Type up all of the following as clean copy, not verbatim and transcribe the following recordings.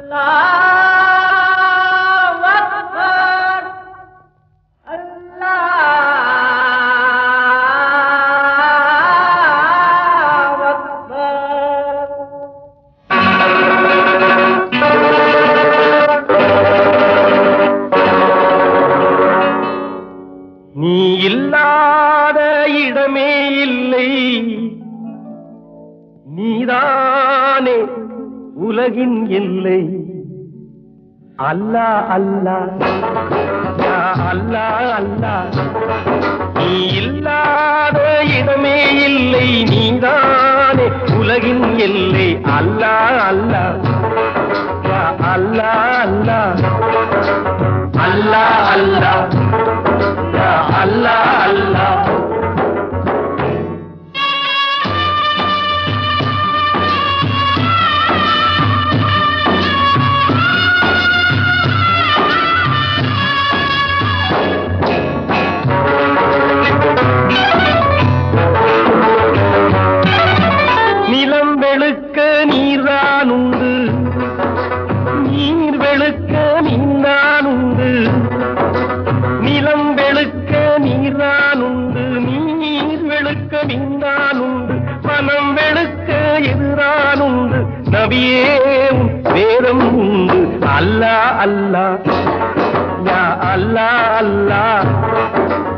நீ இல்லாத இடமே இல்லை, நீதானே உலகின் எல்லை. அல்லாஹ் அல்லாஹ் யா அல்லாஹ் அல்லாஹ். நீ இல்லாத இடமே இல்லை, நீதானே உலகின் எல்லை. அல்லாஹ் அல்லாஹ் யா அல்லாஹ் அல்லாஹ். அல்லாஹ் அல்லாஹ் யா அல்லாஹ் அல்லாஹ். நிலம் வெளுக்க நீர்தான் உண்டு, நீர் வெளுக்க நீர்தான் உண்டு. நிலம் வெளுக்க நீர்தான் உண்டு, நீர் வெளுக்க நீர்தான் உண்டு. மனம் வெளுக்க எதிரான் உண்டு, நபியே உன் வேதம் உண்டு. அல்லாஹ் அல்லாஹ் யா அல்லாஹ் அல்லாஹ்.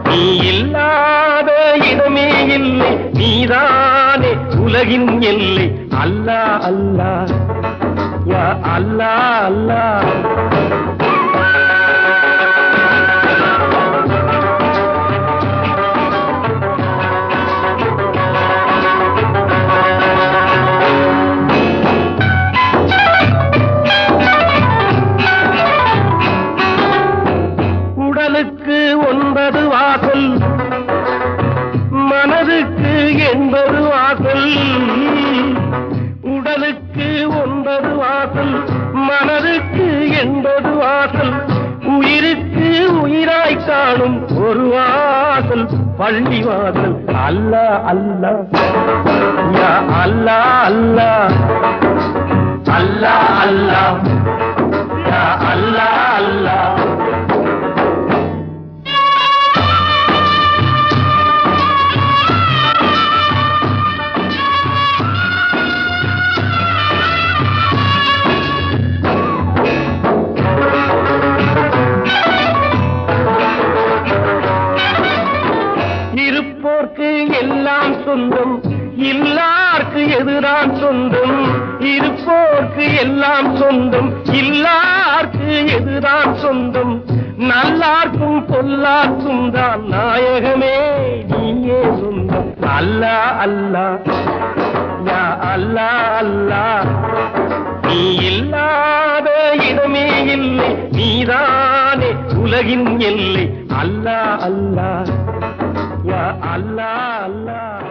நீ இல்லாத இடமே இல்லை, நீதானே உலகின் எல்லை. அல்லாஹ் அல்லாஹ் யா அல்லாஹ் அல்லாஹ். உடலுக்கு 9 வாசல், மனதுக்கு 80 வாசல். உடலுக்கு 9 வாசல், மனதுக்கு 80 வாசல். உயிருக்கு உயிராய் காணும் ஒரு வாசல், பள்ளி வாசல். அல்லாஹ் அல்லாஹ் யா அல்லாஹ் அல்லாஹ். அல்லாஹ் அல்லாஹ் யா அல்லாஹ் அல்லாஹ். இருப்போர்க்கு எல்லாம் சொந்தம், இல்லார்க்கு எதிரான் சொந்தம். இருப்போர்க்கு எல்லாம் சொந்தம், இல்லார்க்கு எதிரான் சொந்தம். நல்லார்க்கும் பொல்லார்க்கும் தான் நாயகமே நீயே சொந்தம். அல்லாஹ் அல்லாஹ் யா அல்லாஹ் அல்லாஹ். நீ இல்லாத இடமே இல்லை, நீதானே உலகின் எல்லை. அல்லாஹ் அல்லாஹ் யா அல்லாஹ் அல்லாஹ்.